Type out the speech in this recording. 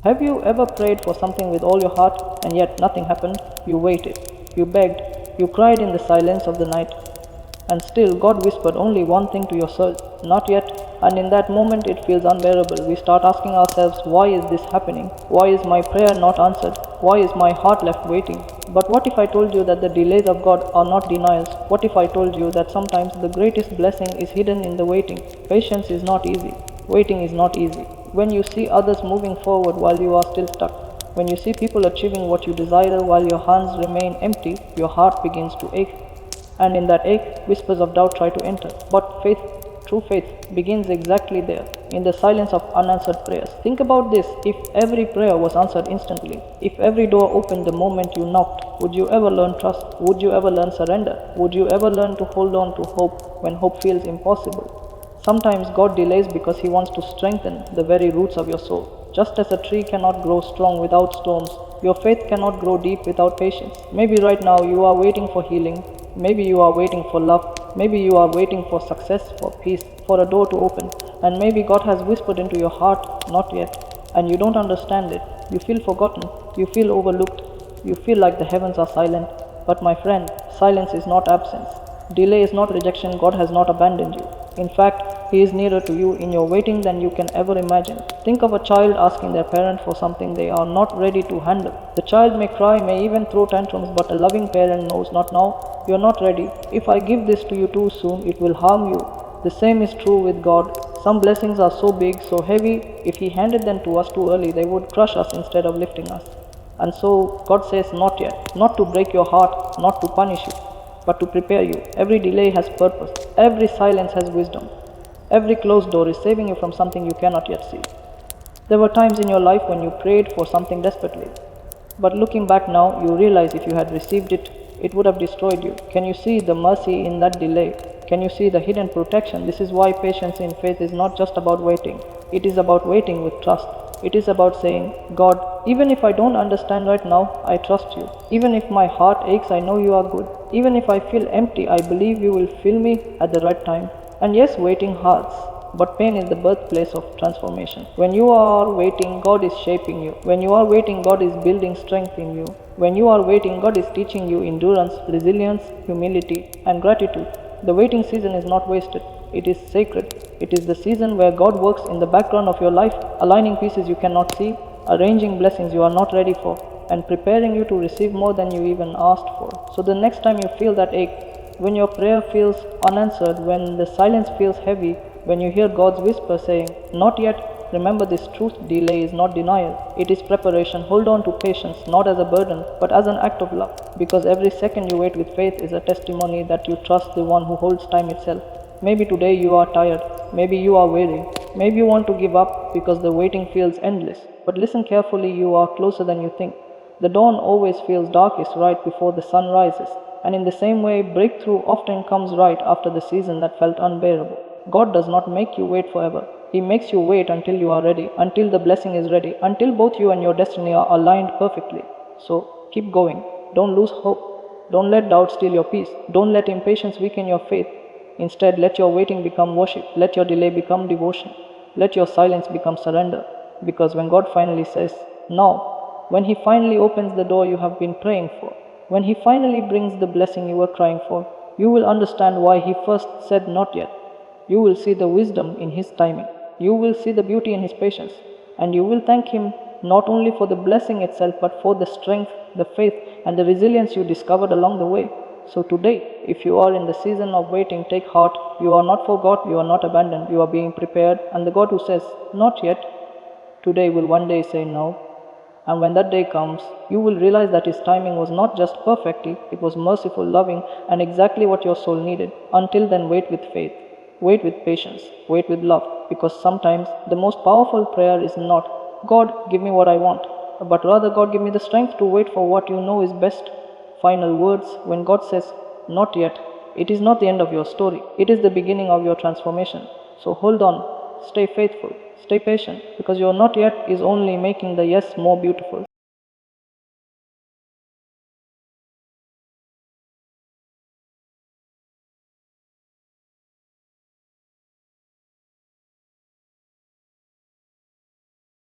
Have you ever prayed for something with all your heart and yet nothing happened? You waited, you begged, you cried in the silence of the night, and still God whispered only one thing to your soul, not yet. And in that moment it feels unbearable. We start asking ourselves, why is this happening? Why is my prayer not answered? Why is my heart left waiting? But what if I told you that the delays of God are not denials? What if I told you that sometimes the greatest blessing is hidden in the waiting? Patience is not easy. Waiting is not easy. When you see others moving forward while you are still stuck, when you see people achieving what you desire while your hands remain empty, your heart begins to ache. And in that ache, whispers of doubt try to enter. But faith, true faith, begins exactly there, in the silence of unanswered prayers. Think about this: if every prayer was answered instantly, if every door opened the moment you knocked, would you ever learn trust? Would you ever learn surrender? Would you ever learn to hold on to hope when hope feels impossible? Sometimes God delays because He wants to strengthen the very roots of your soul. Just as a tree cannot grow strong without storms, your faith cannot grow deep without patience. Maybe right now you are waiting for healing. Maybe you are waiting for love. Maybe you are waiting for success, for peace, for a door to open. And maybe God has whispered into your heart, not yet. And you don't understand it. You feel forgotten. You feel overlooked. You feel like the heavens are silent. But my friend, silence is not absence. Delay is not rejection. God has not abandoned you. In fact, He is nearer to you in your waiting than you can ever imagine. Think of a child asking their parent for something they are not ready to handle. The child may cry, may even throw tantrums, but a loving parent knows, not now, you are not ready. If I give this to you too soon, it will harm you. The same is true with God. Some blessings are so big, so heavy, if He handed them to us too early, they would crush us instead of lifting us. And so God says, not yet, not to break your heart, not to punish you, but to prepare you. Every delay has purpose. Every silence has wisdom. Every closed door is saving you from something you cannot yet see. There were times in your life when you prayed for something desperately. But looking back now, you realize if you had received it, it would have destroyed you. Can you see the mercy in that delay? Can you see the hidden protection? This is why patience in faith is not just about waiting. It is about waiting with trust. It is about saying, God, even if I don't understand right now, I trust you. Even if my heart aches, I know you are good. Even if I feel empty, I believe you will fill me at the right time. And yes, waiting hurts, but pain is the birthplace of transformation. When you are waiting, God is shaping you. When you are waiting, God is building strength in you. When you are waiting, God is teaching you endurance, resilience, humility, and gratitude. The waiting season is not wasted. It is sacred. It is the season where God works in the background of your life, aligning pieces you cannot see, arranging blessings you are not ready for, and preparing you to receive more than you even asked for. So the next time you feel that ache, when your prayer feels unanswered, when the silence feels heavy, when you hear God's whisper saying, not yet, remember this truth: delay is not denial. It is preparation. Hold on to patience, not as a burden, but as an act of love. Because every second you wait with faith is a testimony that you trust the one who holds time itself. Maybe today you are tired. Maybe you are weary. Maybe you want to give up because the waiting feels endless. But listen carefully, you are closer than you think. The dawn always feels darkest right before the sun rises. And in the same way, breakthrough often comes right after the season that felt unbearable. God does not make you wait forever. He makes you wait until you are ready, until the blessing is ready, until both you and your destiny are aligned perfectly. So keep going. Don't lose hope. Don't let doubt steal your peace. Don't let impatience weaken your faith. Instead, let your waiting become worship. Let your delay become devotion. Let your silence become surrender. Because when God finally says, now, when He finally opens the door you have been praying for, when He finally brings the blessing you were crying for, you will understand why He first said not yet. You will see the wisdom in His timing. You will see the beauty in His patience. And you will thank Him not only for the blessing itself, but for the strength, the faith, and the resilience you discovered along the way. So today, if you are in the season of waiting, take heart. You are not forgot, you are not abandoned, you are being prepared. And the God who says, not yet, today will one day say no. And when that day comes, you will realize that His timing was not just perfect, it was merciful, loving, and exactly what your soul needed. Until then, wait with faith, wait with patience, wait with love. Because sometimes the most powerful prayer is not, God, give me what I want, but rather, God, give me the strength to wait for what you know is best. Final words: when God says, not yet, it is not the end of your story. It is the beginning of your transformation. So hold on, stay faithful, stay patient, because your not yet is only making the yes more beautiful.